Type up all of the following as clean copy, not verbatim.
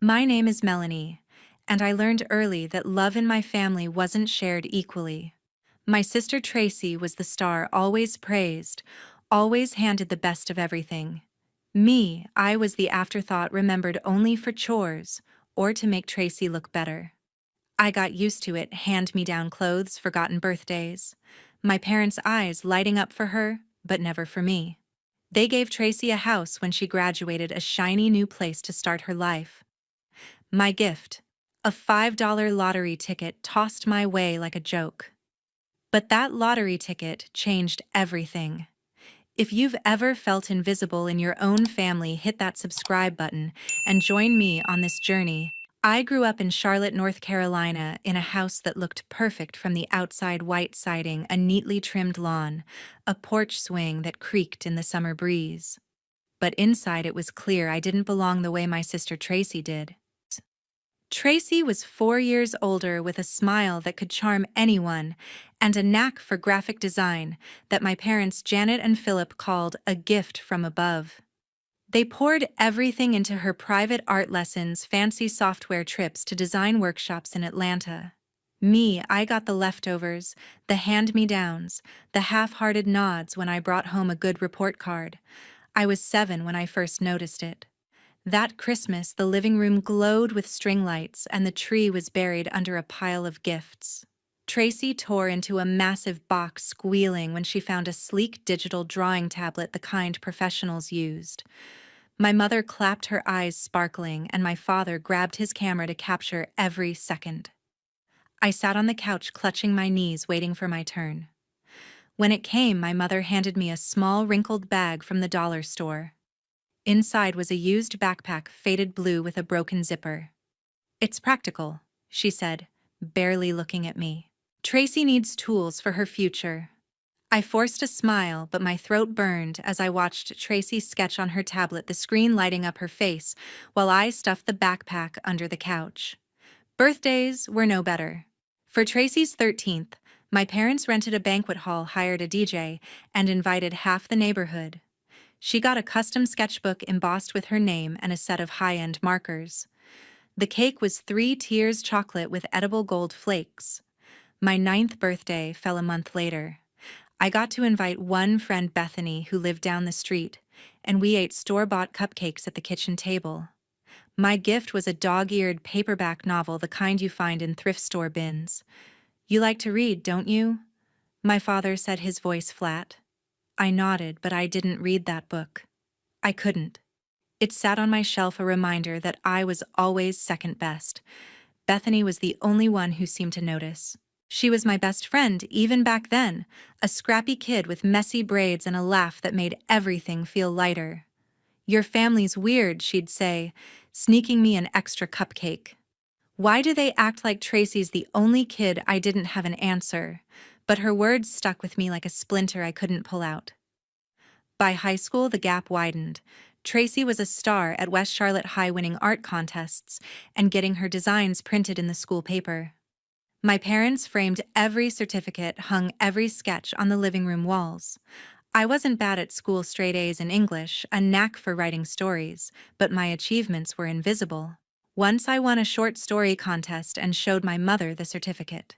My name is Melanie, and I learned early that love in my family wasn't shared equally. My sister Tracy was the star always praised, always handed the best of everything. Me, I was the afterthought remembered only for chores or to make Tracy look better. I got used to it, hand-me-down clothes, forgotten birthdays. My parents' eyes lighting up for her, but never for me. They gave Tracy a house when she graduated, a shiny new place to start her life. My gift, a $5 lottery ticket tossed my way like a joke. But that lottery ticket changed everything. If you've ever felt invisible in your own family, hit that subscribe button and join me on this journey. I grew up in Charlotte, North Carolina, in a house that looked perfect from the outside: white siding, a neatly trimmed lawn, a porch swing that creaked in the summer breeze. But inside it was clear I didn't belong the way my sister Tracy did. Tracy was 4 years older, with a smile that could charm anyone and a knack for graphic design that my parents Janet and Philip called a gift from above. They poured everything into her: private art lessons, fancy software trips to design workshops in Atlanta. Me, I got the leftovers, the hand-me-downs, the half-hearted nods when I brought home a good report card. I was 7 when I first noticed it. That Christmas, the living room glowed with string lights and the tree was buried under a pile of gifts. Tracy tore into a massive box, squealing when she found a sleek digital drawing tablet, the kind professionals used. My mother clapped, her eyes sparkling, and my father grabbed his camera to capture every second. I sat on the couch, clutching my knees, waiting for my turn. When it came, my mother handed me a small, wrinkled bag from the dollar store. Inside was a used backpack, faded blue with a broken zipper. "It's practical," she said, barely looking at me. "Tracy needs tools for her future." I forced a smile, but my throat burned as I watched Tracy sketch on her tablet, the screen lighting up her face, while I stuffed the backpack under the couch. Birthdays were no better. For Tracy's 13th, my parents rented a banquet hall, hired a DJ, and invited half the neighborhood. She got a custom sketchbook embossed with her name and a set of high-end markers. The cake was 3 tiers chocolate with edible gold flakes. My 9th birthday fell a month later. I got to invite one friend, Bethany, who lived down the street, and we ate store-bought cupcakes at the kitchen table. My gift was a dog-eared paperback novel, the kind you find in thrift store bins. "You like to read, don't you?" my father said, his voice flat. I nodded, but I didn't read that book. I couldn't. It sat on my shelf, a reminder that I was always second best. Bethany was the only one who seemed to notice. She was my best friend even back then, a scrappy kid with messy braids and a laugh that made everything feel lighter. "Your family's weird," she'd say, sneaking me an extra cupcake. Why do they act like Tracy's the only kid? I didn't have an answer, but her words stuck with me like a splinter I couldn't pull out. By high school, the gap widened. Tracy was a star at West Charlotte High, winning art contests and getting her designs printed in the school paper. My parents framed every certificate, hung every sketch on the living room walls. I wasn't bad at school: straight A's in English, a knack for writing stories, but my achievements were invisible. Once I won a short story contest and showed my mother the certificate.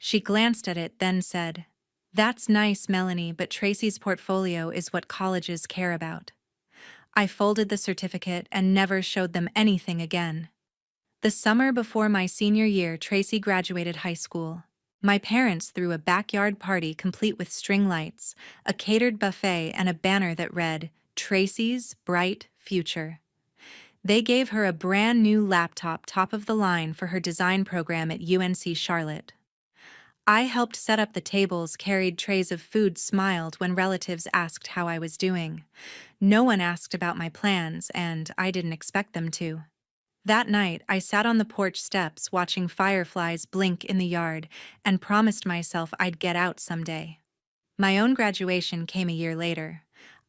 She glanced at it, then said, "That's nice, Melanie, but Tracy's portfolio is what colleges care about." I folded the certificate and never showed them anything again. The summer before my senior year, Tracy graduated high school. My parents threw a backyard party complete with string lights, a catered buffet, and a banner that read, "Tracy's Bright Future." They gave her a brand new laptop, top of the line, for her design program at UNC Charlotte. I helped set up the tables, carried trays of food, smiled when relatives asked how I was doing. No one asked about my plans, and I didn't expect them to. That night, I sat on the porch steps watching fireflies blink in the yard and promised myself I'd get out someday. My own graduation came a year later.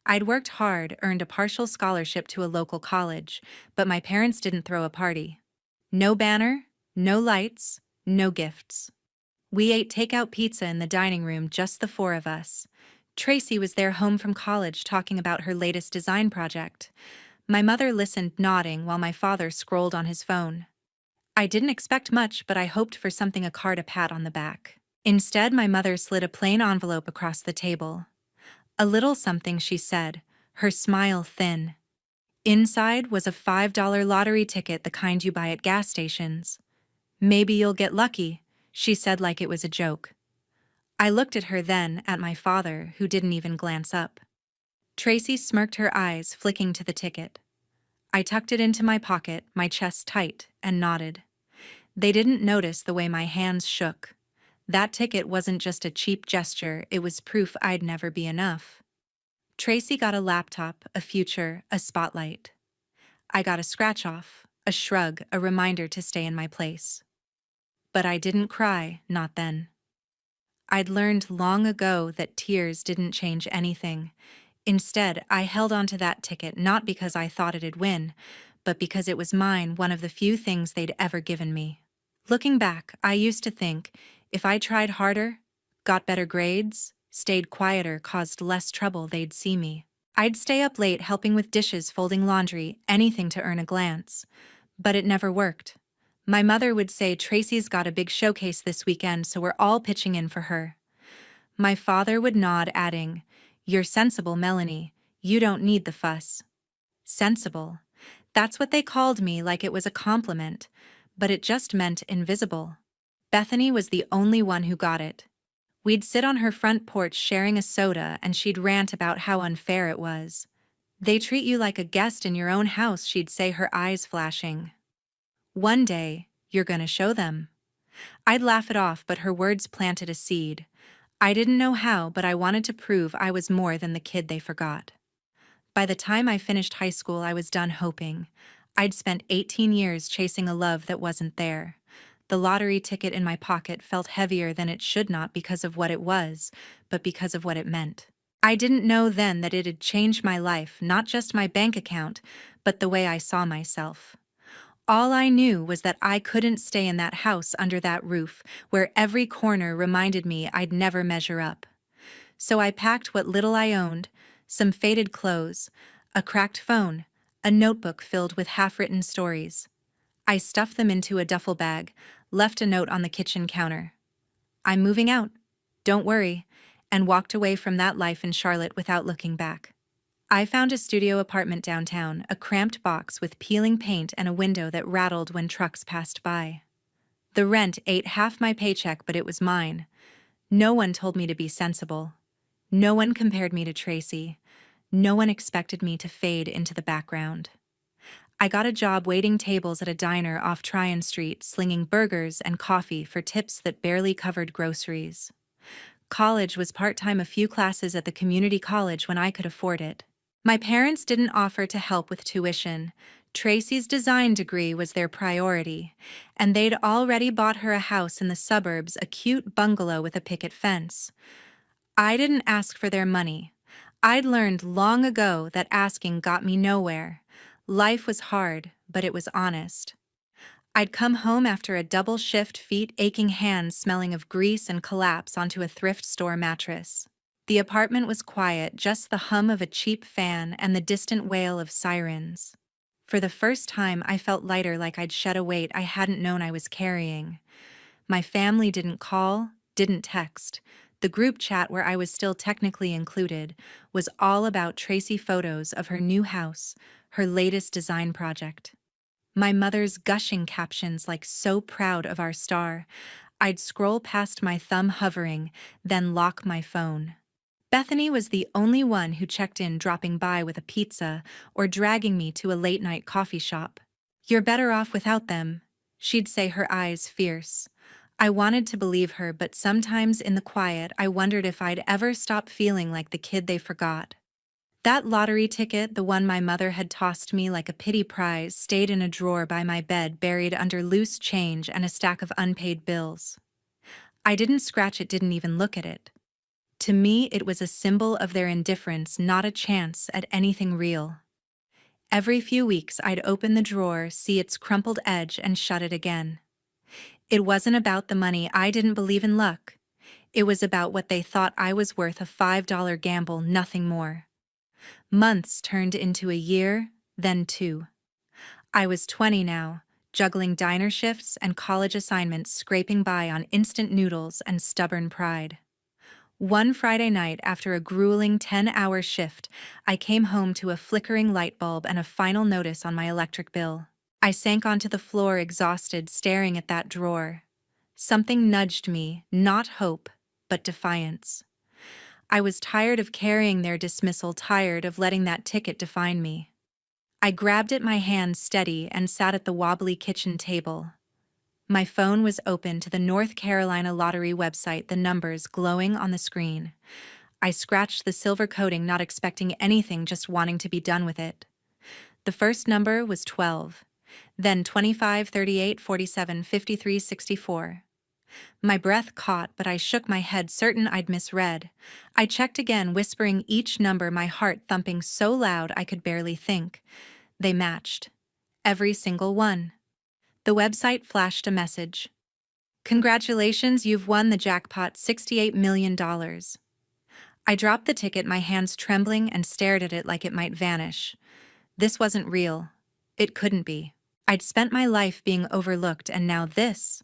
I'd worked hard, earned a partial scholarship to a local college, but my parents didn't throw a party. No banner, no lights, no gifts. We ate takeout pizza in the dining room, just the 4 of us. Tracy was there, home from college, talking about her latest design project. My mother listened, nodding, while my father scrolled on his phone. I didn't expect much, but I hoped for something, a card, a pat on the back. Instead, my mother slid a plain envelope across the table. A little something, she said, her smile thin. Inside was a $5 lottery ticket, the kind you buy at gas stations. Maybe you'll get lucky, she said like it was a joke. I looked at her, then at my father, who didn't even glance up. Tracy smirked, her eyes flicking to the ticket. I tucked it into my pocket, my chest tight, and nodded. They didn't notice the way my hands shook. That ticket wasn't just a cheap gesture, it was proof I'd never be enough. Tracy got a laptop, a future, a spotlight. I got a scratch-off, a shrug, a reminder to stay in my place. But I didn't cry, not then. I'd learned long ago that tears didn't change anything. Instead, I held onto that ticket not because I thought it'd win, but because it was mine, one of the few things they'd ever given me. Looking back, I used to think, if I tried harder, got better grades, stayed quieter, caused less trouble, they'd see me. I'd stay up late helping with dishes, folding laundry, anything to earn a glance. But it never worked. My mother would say, Tracy's got a big showcase this weekend, so we're all pitching in for her. My father would nod, adding, You're sensible, Melanie. You don't need the fuss. Sensible. That's what they called me, like it was a compliment, but it just meant invisible. Bethany was the only one who got it. We'd sit on her front porch sharing a soda, and she'd rant about how unfair it was. They treat you like a guest in your own house, she'd say, her eyes flashing. One day, you're gonna show them. I'd laugh it off, but her words planted a seed. I didn't know how, but I wanted to prove I was more than the kid they forgot. By the time I finished high school, I was done hoping. I'd spent 18 years chasing a love that wasn't there. The lottery ticket in my pocket felt heavier than it should, not because of what it was, but because of what it meant. I didn't know then that it'd change my life, not just my bank account, but the way I saw myself. All I knew was that I couldn't stay in that house under that roof, where every corner reminded me I'd never measure up. So I packed what little I owned, some faded clothes, a cracked phone, a notebook filled with half-written stories. I stuffed them into a duffel bag, left a note on the kitchen counter. I'm moving out, don't worry, and walked away from that life in Charlotte without looking back. I found a studio apartment downtown, a cramped box with peeling paint and a window that rattled when trucks passed by. The rent ate half my paycheck, but it was mine. No one told me to be sensible. No one compared me to Tracy. No one expected me to fade into the background. I got a job waiting tables at a diner off Tryon Street, slinging burgers and coffee for tips that barely covered groceries. College was part-time, a few classes at the community college when I could afford it. My parents didn't offer to help with tuition. Tracy's design degree was their priority, and they'd already bought her a house in the suburbs, a cute bungalow with a picket fence. I didn't ask for their money. I'd learned long ago that asking got me nowhere. Life was hard, but it was honest. I'd come home after a double shift, feet aching, hands smelling of grease, and collapse onto a thrift store mattress. The apartment was quiet, just the hum of a cheap fan and the distant wail of sirens. For the first time, I felt lighter, like I'd shed a weight I hadn't known I was carrying. My family didn't call, didn't text. The group chat, where I was still technically included, was all about Tracy, photos of her new house, her latest design project. My mother's gushing captions, like "so proud of our star." I'd scroll past, my thumb hovering, then lock my phone. Bethany was the only one who checked in, dropping by with a pizza or dragging me to a late-night coffee shop. "You're better off without them," she'd say, her eyes fierce. I wanted to believe her, but sometimes in the quiet I wondered if I'd ever stop feeling like the kid they forgot. That lottery ticket, the one my mother had tossed me like a pity prize, stayed in a drawer by my bed, buried under loose change and a stack of unpaid bills. I didn't scratch it, didn't even look at it. To me, it was a symbol of their indifference, not a chance at anything real. Every few weeks, I'd open the drawer, see its crumpled edge, and shut it again. It wasn't about the money. I didn't believe in luck. It was about what they thought I was worth, a $5 gamble, nothing more. Months turned into a year, then 2. I was 20 now, juggling diner shifts and college assignments, scraping by on instant noodles and stubborn pride. One Friday night, after a grueling 10-hour shift, I came home to a flickering light bulb and a final notice on my electric bill. I sank onto the floor, exhausted, staring at that drawer. Something nudged me, not hope, but defiance. I was tired of carrying their dismissal, tired of letting that ticket define me. I grabbed at my hand steady and sat at the wobbly kitchen table. My phone was open to the North Carolina lottery website, the numbers glowing on the screen. I scratched the silver coating, not expecting anything, just wanting to be done with it. The first number was 12, then 25, 38, 47, 53, 64. My breath caught, but I shook my head, certain I'd misread. I checked again, whispering each number, my heart thumping so loud I could barely think. They matched. Every single one. The website flashed a message. "Congratulations, you've won the jackpot, $68 million. I dropped the ticket, my hands trembling, and stared at it like it might vanish. This wasn't real. It couldn't be. I'd spent my life being overlooked, and now this.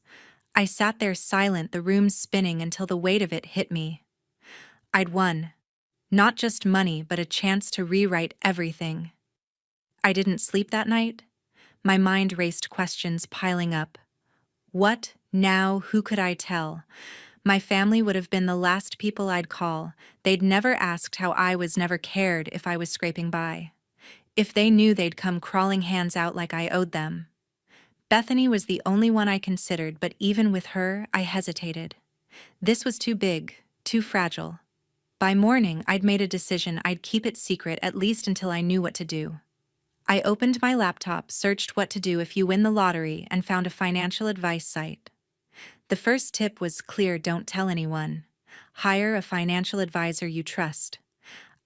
I sat there silent, the room spinning, until the weight of it hit me. I'd won. Not just money, but a chance to rewrite everything. I didn't sleep that night. My mind raced, questions piling up. What now? Who could I tell? My family would have been the last people I'd call. They'd never asked how I was, never cared if I was scraping by. If they knew, they'd come crawling, hands out, like I owed them. Bethany was the only one I considered, but even with her, I hesitated. This was too big, too fragile. By morning, I'd made a decision. I'd keep it secret, at least until I knew what to do. I opened my laptop, searched what to do if you win the lottery, and found a financial advice site. The first tip was clear: don't tell anyone. Hire a financial advisor you trust.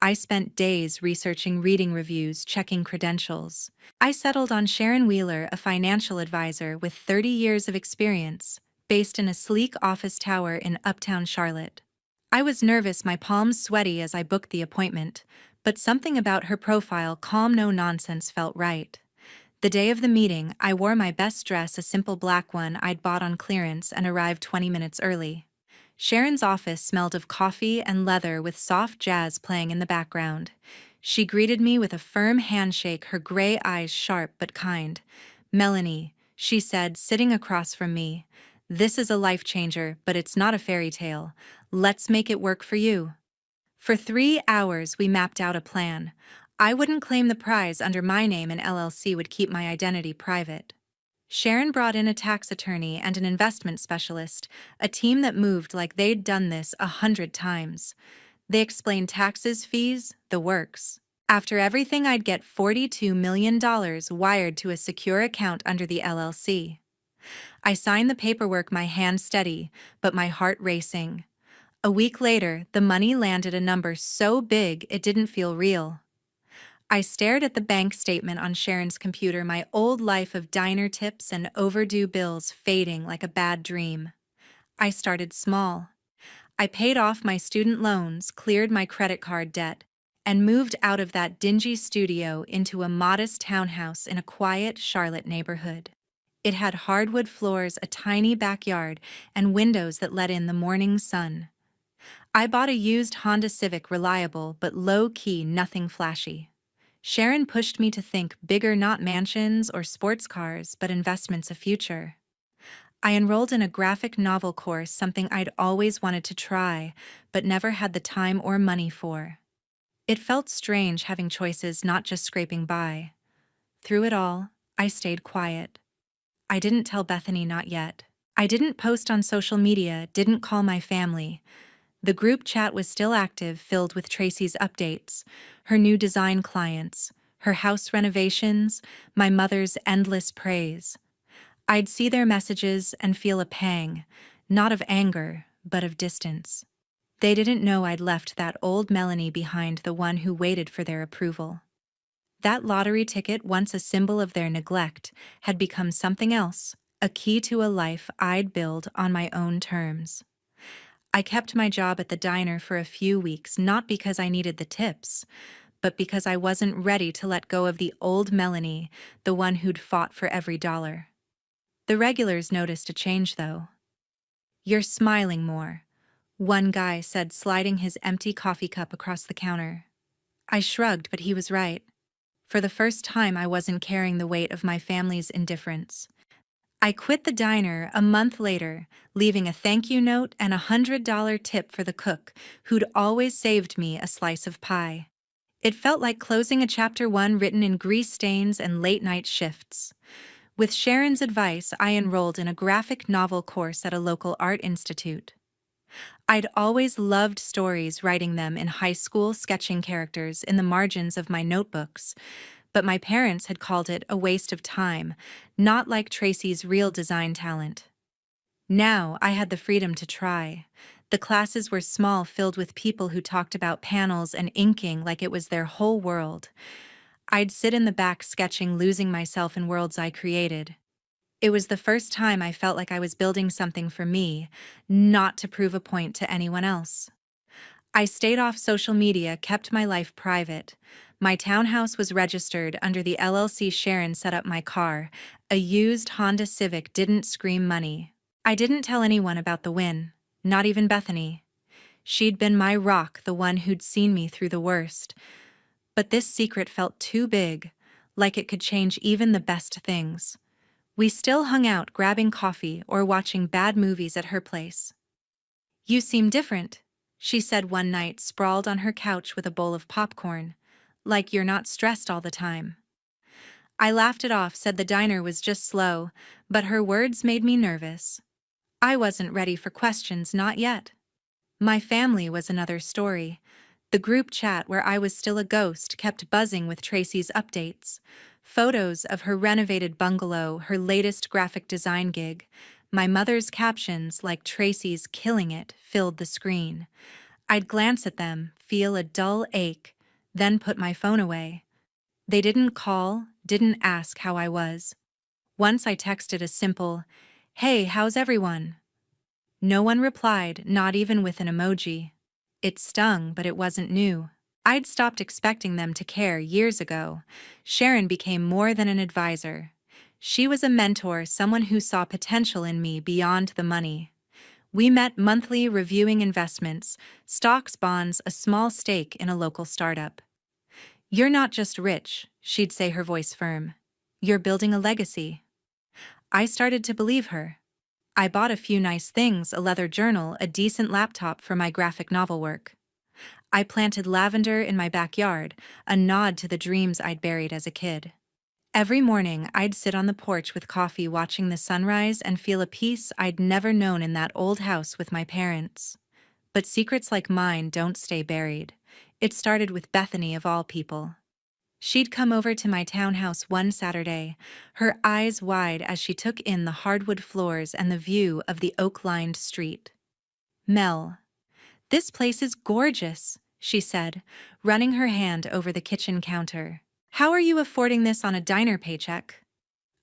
I spent days researching, reading reviews, checking credentials. I settled on Sharon Wheeler, a financial advisor with 30 years of experience, based in a sleek office tower in Uptown Charlotte. I was nervous, my palms sweaty as I booked the appointment, but something about her profile, calm, no nonsense, felt right. The day of the meeting, I wore my best dress, a simple black one I'd bought on clearance, and arrived 20 minutes early. Sharon's office smelled of coffee and leather, with soft jazz playing in the background. She greeted me with a firm handshake, her gray eyes sharp but kind. "Melanie," she said, sitting across from me, "this is a life changer, but it's not a fairy tale. Let's make it work for you." For 3 hours, we mapped out a plan. I wouldn't claim the prize under my name, and LLC would keep my identity private. Sharon brought in a tax attorney and an investment specialist, a team that moved like they'd done this 100 times. They explained taxes, fees, the works. After everything, I'd get $42 million wired to a secure account under the LLC. I signed the paperwork, my hand steady, but my heart racing. A week later, the money landed, a number so big it didn't feel real. I stared at the bank statement on Sharon's computer, my old life of diner tips and overdue bills fading like a bad dream. I started small. I paid off my student loans, cleared my credit card debt, and moved out of that dingy studio into a modest townhouse in a quiet Charlotte neighborhood. It had hardwood floors, a tiny backyard, and windows that let in the morning sun. I bought a used Honda Civic, reliable but low-key, nothing flashy. Sharon pushed me to think bigger, not mansions or sports cars, but investments, a future. I enrolled in a graphic novel course, something I'd always wanted to try, but never had the time or money for. It felt strange having choices, not just scraping by. Through it all, I stayed quiet. I didn't tell Bethany, not yet. I didn't post on social media, didn't call my family. The group chat was still active, filled with Tracy's updates, her new design clients, her house renovations, my mother's endless praise. I'd see their messages and feel a pang, not of anger, but of distance. They didn't know I'd left that old Melanie behind, the one who waited for their approval. That lottery ticket, once a symbol of their neglect, had become something else, a key to a life I'd build on my own terms. I kept my job at the diner for a few weeks, not because I needed the tips, but because I wasn't ready to let go of the old Melanie, the one who'd fought for every dollar. The regulars noticed a change, though. "You're smiling more," one guy said, sliding his empty coffee cup across the counter. I shrugged, but he was right. For the first time, I wasn't carrying the weight of my family's indifference. I quit the diner a month later, leaving a thank you note and $100 tip for the cook, who'd always saved me a slice of pie. It felt like closing a chapter 1 written in grease stains and late-night shifts. With Sharon's advice, I enrolled in a graphic novel course at a local art institute. I'd always loved stories, writing them in high school, sketching characters in the margins of my notebooks, but my parents had called it a waste of time, not like Tracy's real design talent. Now I had the freedom to try. The classes were small, filled with people who talked about panels and inking like it was their whole world. I'd sit in the back sketching, losing myself in worlds I created. It was the first time I felt like I was building something for me, not to prove a point to anyone else. I stayed off social media, kept my life private. My townhouse was registered under the LLC Sharon set up my car. A used Honda Civic didn't scream money. I didn't tell anyone about the win, not even Bethany. She'd been my rock, the one who'd seen me through the worst. But this secret felt too big, like it could change even the best things. We still hung out, grabbing coffee or watching bad movies at her place. "You seem different," she said one night, sprawled on her couch with a bowl of popcorn. "Like you're not stressed all the time." I laughed it off, said the diner was just slow, but her words made me nervous. I wasn't ready for questions, not yet. My family was another story. The group chat, where I was still a ghost, kept buzzing with Tracy's updates. Photos of her renovated bungalow, her latest graphic design gig. My mother's captions, like Tracy's "killing it," filled the screen. I'd glance at them, feel a dull ache, then put my phone away. They didn't call, didn't ask how I was. Once I texted a simple, "Hey, how's everyone?" No one replied, not even with an emoji. It stung, but it wasn't new. I'd stopped expecting them to care years ago. Sharon became more than an advisor. She was a mentor, someone who saw potential in me beyond the money. We met monthly, reviewing investments, stocks, bonds, a small stake in a local startup. "You're not just rich," she'd say, her voice firm. "You're building a legacy." I started to believe her. I bought a few nice things, a leather journal, a decent laptop for my graphic novel work. I planted lavender in my backyard, a nod to the dreams I'd buried as a kid. Every morning, I'd sit on the porch with coffee, watching the sunrise, and feel a peace I'd never known in that old house with my parents. But secrets like mine don't stay buried. It started with Bethany, of all people. She'd come over to my townhouse one Saturday, her eyes wide as she took in the hardwood floors and the view of the oak-lined street. "Mel, this place is gorgeous," she said, running her hand over the kitchen counter. "How are you affording this on a diner paycheck?"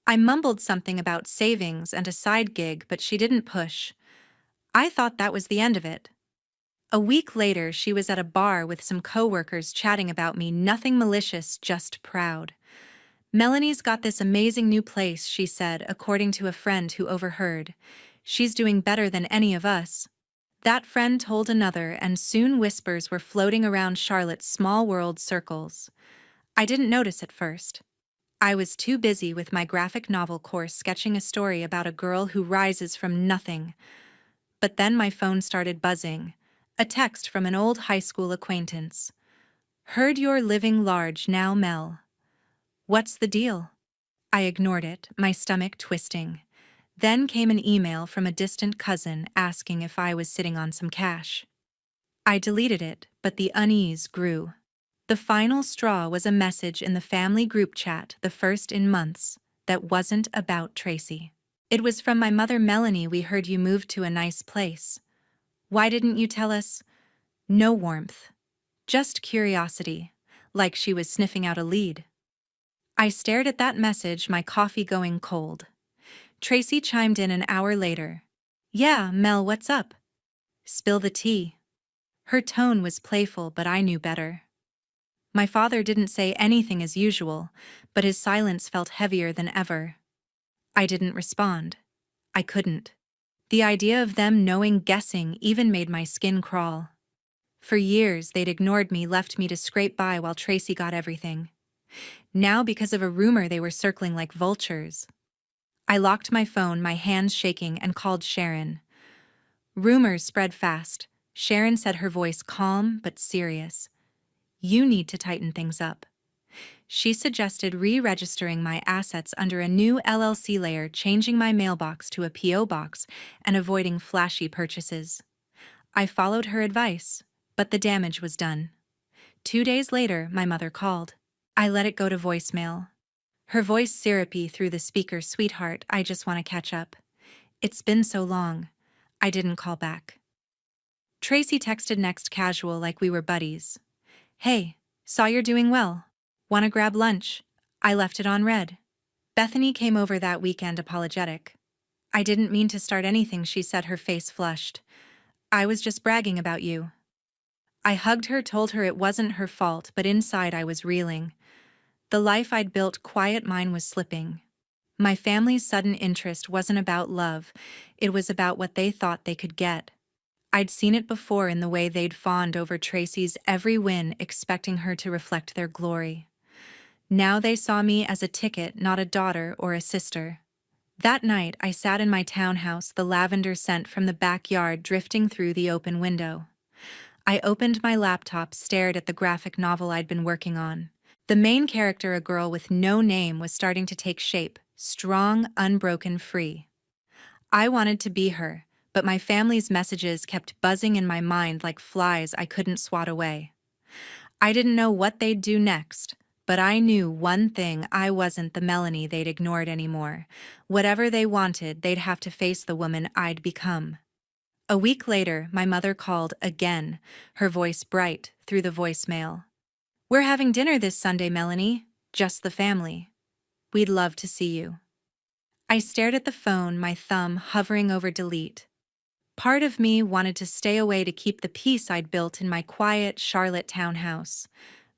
I mumbled something about savings and a side gig, but she didn't push. I thought that was the end of it. A week later, she was at a bar with some coworkers chatting about me, nothing malicious, just proud. "Melanie's got this amazing new place," she said, according to a friend who overheard. "She's doing better than any of us." That friend told another, and soon whispers were floating around Charlotte's small world circles. I didn't notice at first. I was too busy with my graphic novel course, sketching a story about a girl who rises from nothing. But then my phone started buzzing. A text from an old high school acquaintance. "Heard you're living large now, Mel. What's the deal?" I ignored it, my stomach twisting. Then came an email from a distant cousin asking if I was sitting on some cash. I deleted it, but the unease grew. The final straw was a message in the family group chat, the first in months, that wasn't about Tracy. It was from my mother. "Melanie, we heard you moved to a nice place. Why didn't you tell us?" No warmth. Just curiosity, like she was sniffing out a lead. I stared at that message, my coffee going cold. Tracy chimed in an hour later. "Yeah, Mel, what's up? Spill the tea." Her tone was playful, but I knew better. My father didn't say anything as usual, but his silence felt heavier than ever. I didn't respond. I couldn't. The idea of them knowing, guessing, even made my skin crawl. For years, they'd ignored me, left me to scrape by while Tracy got everything. Now, because of a rumor, they were circling like vultures. I locked my phone, my hands shaking, and called Sharon. Rumors spread fast. Sharon said, her voice calm but serious. You need to tighten things up. She suggested re-registering my assets under a new LLC layer, changing my mailbox to a P.O. box, and avoiding flashy purchases. I followed her advice, but the damage was done. 2 days later, my mother called. I let it go to voicemail. Her voice syrupy through the speaker. Sweetheart, I just want to catch up. It's been so long. I didn't call back. Tracy texted next, casual, like we were buddies. Hey, saw you're doing well. Wanna grab lunch? I left it on red. Bethany came over that weekend, apologetic. I didn't mean to start anything, she said, her face flushed. I was just bragging about you. I hugged her, told her it wasn't her fault, but inside I was reeling. The life I'd built, quiet, mine was slipping. My family's sudden interest wasn't about love, it was about what they thought they could get. I'd seen it before in the way they'd fawned over Tracy's every win, expecting her to reflect their glory. Now they saw me as a ticket, not a daughter or a sister. That night, I sat in my townhouse, the lavender scent from the backyard drifting through the open window. I opened my laptop, stared at the graphic novel I'd been working on. The main character, a girl with no name, was starting to take shape, strong, unbroken, free. I wanted to be her, but my family's messages kept buzzing in my mind like flies I couldn't swat away. I didn't know what they'd do next, but I knew one thing: I wasn't the Melanie they'd ignored anymore. Whatever they wanted, they'd have to face the woman I'd become. A week later, my mother called again, her voice bright through the voicemail. We're having dinner this Sunday, Melanie. Just the family. We'd love to see you. I stared at the phone, my thumb hovering over delete. Part of me wanted to stay away to keep the peace I'd built in my quiet Charlotte townhouse.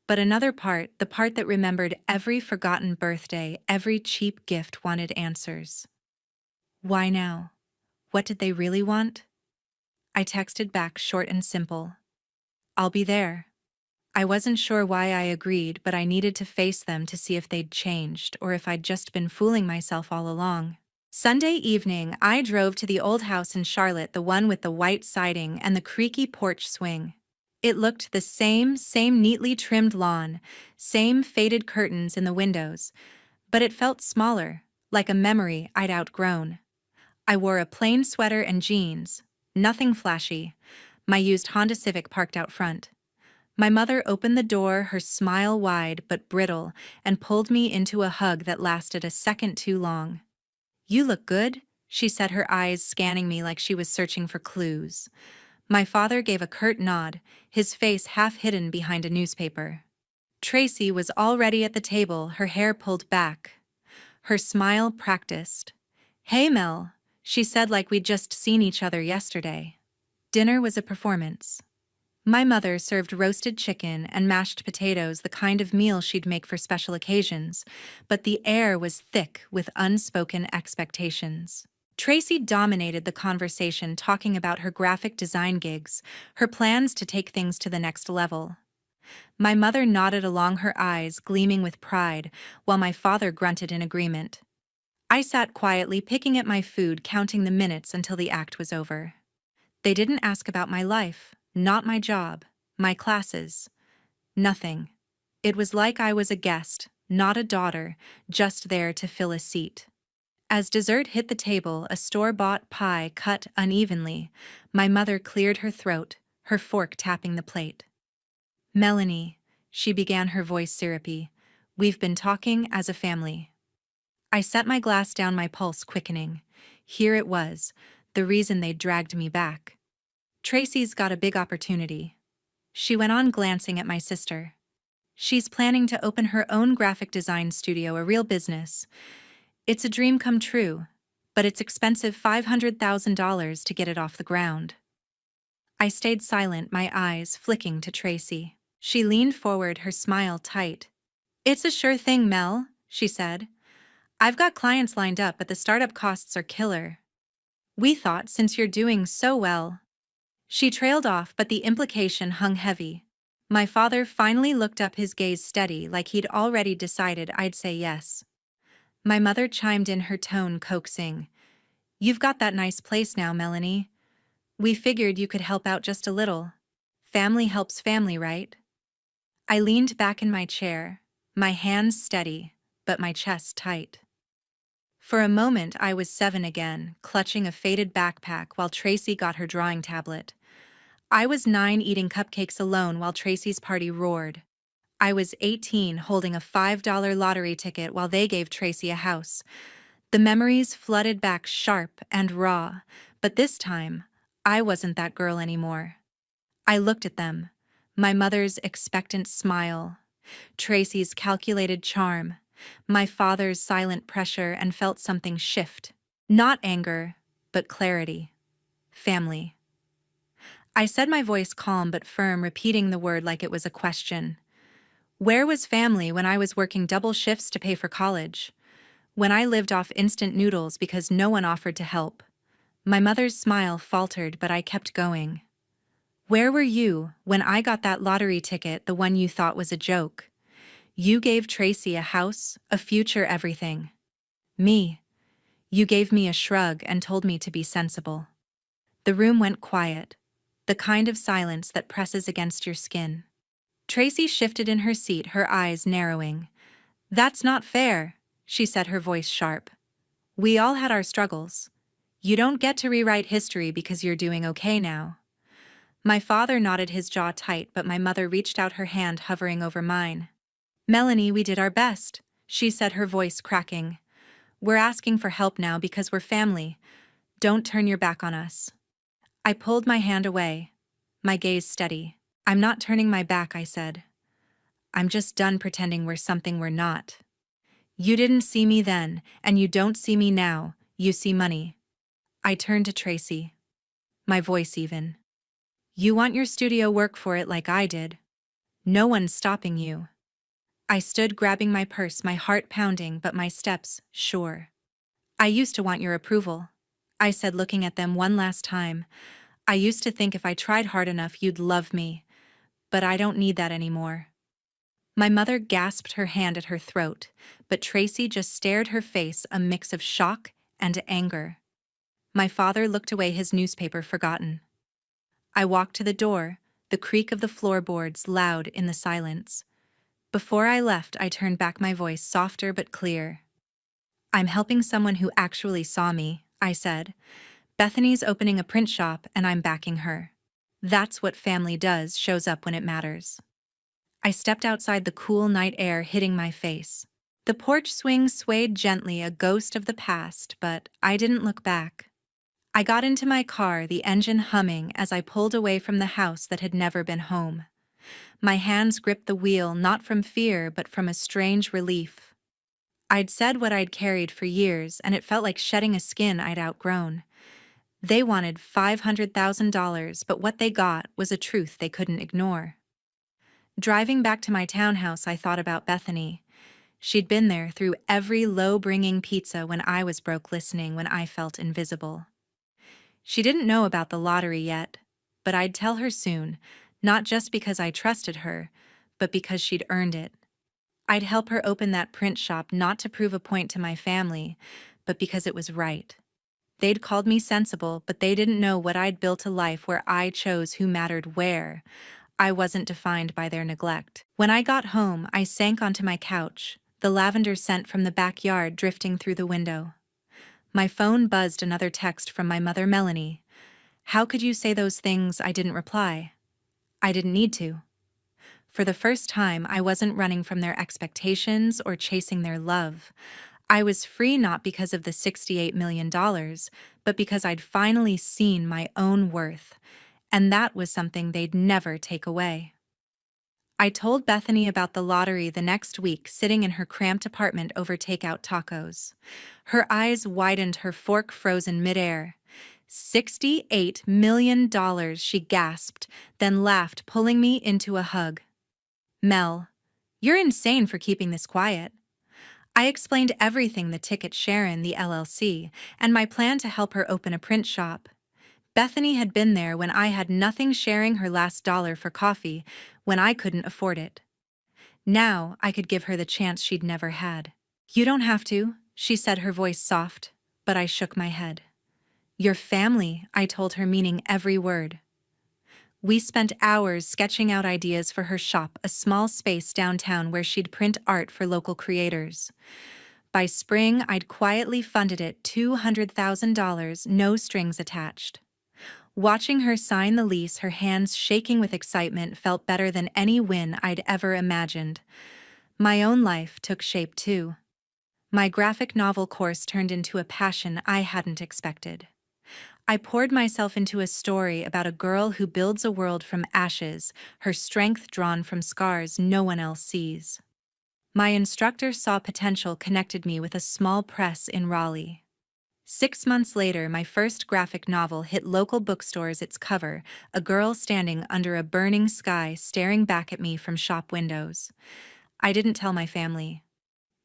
But another part, the part that remembered every forgotten birthday, every cheap gift, wanted answers. Why now? What did they really want? I texted back, short and simple. I'll be there. I wasn't sure why I agreed, but I needed to face them to see if they'd changed or if I'd just been fooling myself all along. Sunday evening, I drove to the old house in Charlotte, the one with the white siding and the creaky porch swing. It looked the same neatly trimmed lawn, same faded curtains in the windows, but it felt smaller, like a memory I'd outgrown. I wore a plain sweater and jeans, nothing flashy, my used Honda Civic parked out front. My mother opened the door, her smile wide but brittle, and pulled me into a hug that lasted a second too long. You look good, she said, her eyes scanning me like she was searching for clues. My father gave a curt nod, his face half hidden behind a newspaper. Tracy was already at the table, her hair pulled back, her smile practiced. Hey, Mel, she said, like we'd just seen each other yesterday. Dinner was a performance. My mother served roasted chicken and mashed potatoes, the kind of meal she'd make for special occasions, but the air was thick with unspoken expectations. Tracy dominated the conversation, talking about her graphic design gigs, her plans to take things to the next level. My mother nodded along, her eyes gleaming with pride, while my father grunted in agreement. I sat quietly, picking at my food, counting the minutes until the act was over. They didn't ask about my life, not my job, my classes. Nothing. It was like I was a guest, not a daughter, just there to fill a seat. As dessert hit the table, a store-bought pie cut unevenly, my mother cleared her throat, her fork tapping the plate. Melanie, she began, her voice syrupy, we've been talking as a family. I set my glass down, my pulse quickening. Here it was, the reason they'd dragged me back. Tracy's got a big opportunity. She went on, glancing at my sister. She's planning to open her own graphic design studio, a real business. It's a dream come true, but it's expensive, $500,000 to get it off the ground. I stayed silent, my eyes flicking to Tracy. She leaned forward, her smile tight. "It's a sure thing, Mel," she said. "I've got clients lined up, but the startup costs are killer. We thought since you're doing so well." She trailed off, but the implication hung heavy. My father finally looked up, his gaze steady, like he'd already decided I'd say yes. My mother chimed in, her tone coaxing. "You've got that nice place now, Melanie. We figured you could help out just a little. Family helps family, right?" I leaned back in my chair, my hands steady, but my chest tight. For a moment I was 7 again, clutching a faded backpack while Tracy got her drawing tablet. I was 9, eating cupcakes alone while Tracy's party roared. I was 18, holding a $5 lottery ticket while they gave Tracy a house. The memories flooded back sharp and raw, but this time, I wasn't that girl anymore. I looked at them, my mother's expectant smile, Tracy's calculated charm, my father's silent pressure, and felt something shift. Not anger, but clarity. Family. I said, my voice calm but firm, repeating the word like it was a question. Where was family when I was working double shifts to pay for college? When I lived off instant noodles because no one offered to help? My mother's smile faltered, but I kept going. Where were you when I got that lottery ticket, the one you thought was a joke? You gave Tracy a house, a future, everything. Me. You gave me a shrug and told me to be sensible. The room went quiet, the kind of silence that presses against your skin. Tracy shifted in her seat, her eyes narrowing. "That's not fair," she said, her voice sharp. "We all had our struggles. You don't get to rewrite history because you're doing okay now." My father nodded, his jaw tight, but my mother reached out, her hand hovering over mine. "Melanie, we did our best," she said, her voice cracking. "We're asking for help now because we're family. Don't turn your back on us." I pulled my hand away, my gaze steady. "I'm not turning my back," I said. "I'm just done pretending we're something we're not. You didn't see me then, and you don't see me now. You see money." I turned to Tracy, my voice even. "You want your studio, work for it like I did. No one's stopping you." I stood, grabbing my purse, my heart pounding, but my steps sure. "I used to want your approval," I said, looking at them one last time. "I used to think if I tried hard enough you'd love me, but I don't need that anymore." My mother gasped, her hand at her throat, but Tracy just stared, her face a mix of shock and anger. My father looked away, his newspaper forgotten. I walked to the door, the creak of the floorboards loud in the silence. Before I left, I turned back, my voice softer but clear. "I'm helping someone who actually saw me," I said. "Bethany's opening a print shop and I'm backing her. That's what family does, shows up when it matters." I stepped outside, the cool night air hitting my face. The porch swing swayed gently, a ghost of the past, but I didn't look back. I got into my car, the engine humming as I pulled away from the house that had never been home. My hands gripped the wheel, not from fear, but from a strange relief. I'd said what I'd carried for years, and it felt like shedding a skin I'd outgrown. They wanted $500,000, but what they got was a truth they couldn't ignore. Driving back to my townhouse, I thought about Bethany. She'd been there through every low, bringing pizza when I was broke, listening when I felt invisible. She didn't know about the lottery yet, but I'd tell her soon, not just because I trusted her, but because she'd earned it. I'd help her open that print shop, not to prove a point to my family, but because it was right. They'd called me sensible, but they didn't know what I'd built, a life where I chose who mattered where. I wasn't defined by their neglect. When I got home, I sank onto my couch, the lavender scent from the backyard drifting through the window. My phone buzzed, another text from my mother, "Melanie. How could you say those things?" I didn't reply. I didn't need to. For the first time, I wasn't running from their expectations or chasing their love. I was free, not because of the $68 million, but because I'd finally seen my own worth, and that was something they'd never take away. I told Bethany about the lottery the next week, sitting in her cramped apartment over takeout tacos. Her eyes widened, her fork frozen midair. $68 million, she gasped, then laughed, pulling me into a hug. Mel, you're insane for keeping this quiet. I explained everything, the ticket Sharon, the LLC, and my plan to help her open a print shop. Bethany had been there when I had nothing, sharing her last dollar for coffee when I couldn't afford it. Now I could give her the chance she'd never had. You don't have to, she said, her voice soft, but I shook my head. Your family, I told her, meaning every word. We spent hours sketching out ideas for her shop, a small space downtown where she'd print art for local creators. By spring, I'd quietly funded it $200,000, no strings attached. Watching her sign the lease, her hands shaking with excitement, felt better than any win I'd ever imagined. My own life took shape too. My graphic novel course turned into a passion I hadn't expected. I poured myself into a story about a girl who builds a world from ashes, her strength drawn from scars no one else sees. My instructor saw potential, connected me with a small press in Raleigh. 6 months later, my first graphic novel hit local bookstores. Its cover, a girl standing under a burning sky staring back at me from shop windows. I didn't tell my family.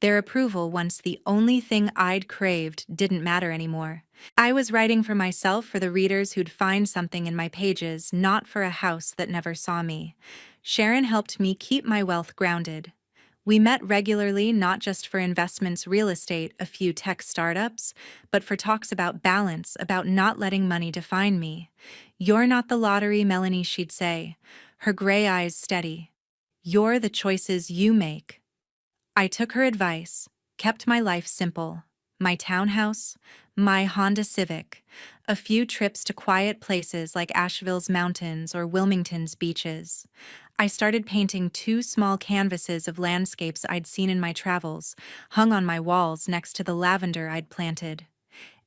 Their approval, once the only thing I'd craved, didn't matter anymore. I was writing for myself, for the readers who'd find something in my pages, not for a house that never saw me. Sharon helped me keep my wealth grounded. We met regularly, not just for investments, real estate, a few tech startups, but for talks about balance, about not letting money define me. You're not the lottery, Melanie, she'd say, her gray eyes steady. You're the choices you make. I took her advice, kept my life simple. My townhouse, my Honda Civic, a few trips to quiet places like Asheville's mountains or Wilmington's beaches. I started painting 2 small canvases of landscapes I'd seen in my travels, hung on my walls next to the lavender I'd planted.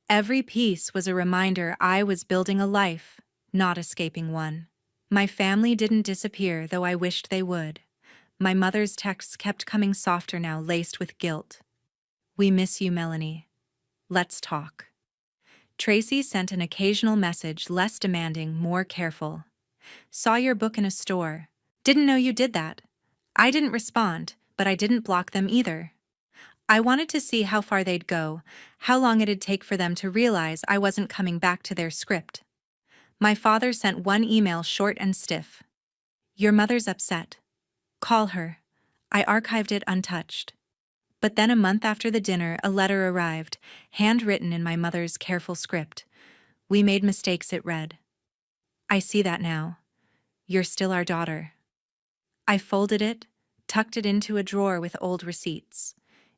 Every piece was a reminder I was building a life, not escaping one. My family didn't disappear, though I wished they would. My mother's texts kept coming, softer now, laced with guilt. We miss you, Melanie. Let's talk. Tracy sent an occasional message, less demanding, more careful. Saw your book in a store. Didn't know you did that. I didn't respond, but I didn't block them either. I wanted to see how far they'd go, how long it'd take for them to realize I wasn't coming back to their script. My father sent one email, short and stiff. Your mother's upset. Call her. I archived it untouched. But then, a month after the dinner, a letter arrived, handwritten in my mother's careful script. We made mistakes, it read. I see that now. You're still our daughter. I folded it, tucked it into a drawer with old receipts.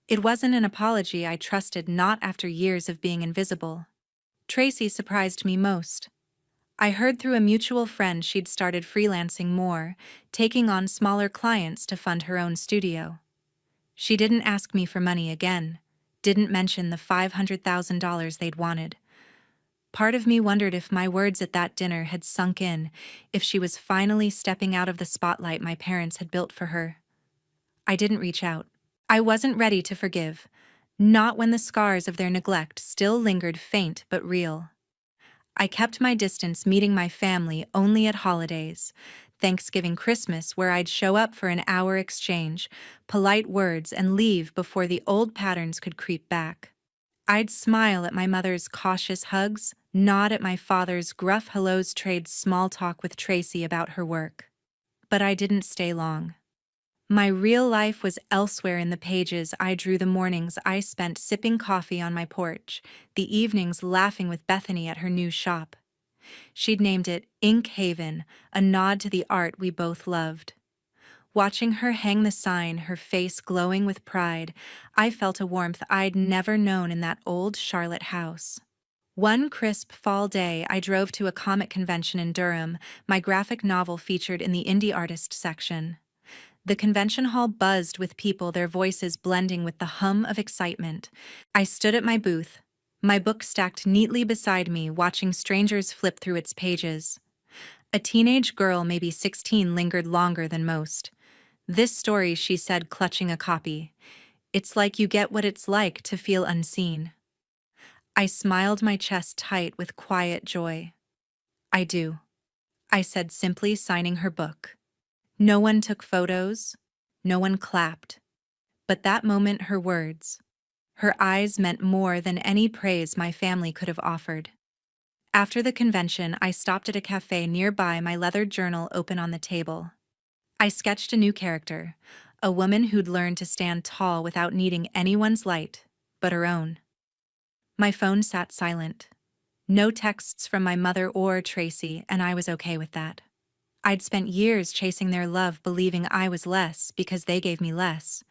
It wasn't an apology I trusted, not after years of being invisible. Tracy surprised me most. I heard through a mutual friend she'd started freelancing more, taking on smaller clients to fund her own studio. She didn't ask me for money again, didn't mention the $500,000 they'd wanted. Part of me wondered if my words at that dinner had sunk in, if she was finally stepping out of the spotlight my parents had built for her. I didn't reach out. I wasn't ready to forgive, not when the scars of their neglect still lingered, faint but real. I kept my distance, meeting my family only at holidays, Thanksgiving, Christmas, where I'd show up for an hour exchange, polite words, and leave before the old patterns could creep back. I'd smile at my mother's cautious hugs, nod at my father's gruff hellos, trade small talk with Tracy about her work. But I didn't stay long. My real life was elsewhere, in the pages I drew, the mornings I spent sipping coffee on my porch, the evenings laughing with Bethany at her new shop. She'd named it Ink Haven, a nod to the art we both loved. Watching her hang the sign, her face glowing with pride, I felt a warmth I'd never known in that old Charlotte house. One crisp fall day, I drove to a comic convention in Durham, my graphic novel featured in the indie artist section. The convention hall buzzed with people, their voices blending with the hum of excitement. I stood at my booth, my book stacked neatly beside me, watching strangers flip through its pages. A teenage girl, maybe 16, lingered longer than most. This story, she said, clutching a copy. It's like you get what it's like to feel unseen. I smiled, my chest tight with quiet joy. I do, I said simply, signing her book. No one took photos, No one clapped. But that moment, her words, her eyes meant more than any praise my family could have offered. After the convention, I stopped at a cafe nearby, my leather journal open on the table. I sketched a new character, a woman who'd learned to stand tall without needing anyone's light, but her own. My phone sat silent. No texts from my mother or Tracy, and I was okay with that. I'd spent years chasing their love, believing I was less because they gave me less.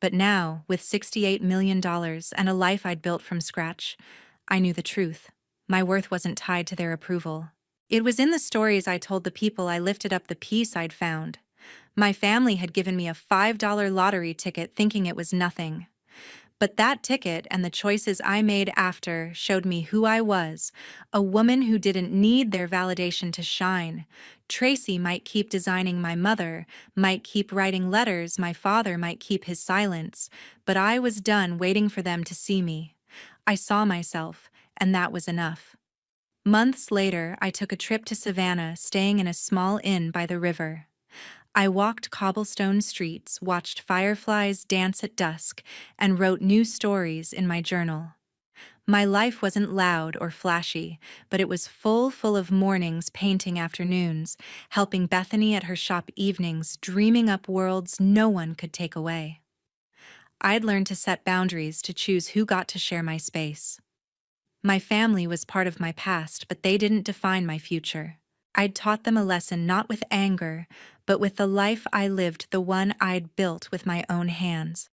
But now, with $68 million and a life I'd built from scratch, I knew the truth. My worth wasn't tied to their approval. It was in the stories I told the people I lifted up, the peace I'd found. My family had given me a $5 lottery ticket thinking it was nothing. But that ticket and the choices I made after showed me who I was, a woman who didn't need their validation to shine. Tracy might keep designing, my mother might keep writing letters, my father might keep his silence, but I was done waiting for them to see me. I saw myself, and that was enough. Months later, I took a trip to Savannah, staying in a small inn by the river. I walked cobblestone streets, watched fireflies dance at dusk, and wrote new stories in my journal. My life wasn't loud or flashy, but it was full of mornings painting afternoons, helping Bethany at her shop evenings, dreaming up worlds no one could take away. I'd learned to set boundaries, to choose who got to share my space. My family was part of my past, but they didn't define my future. I'd taught them a lesson, not with anger, but with the life I lived, the one I'd built with my own hands.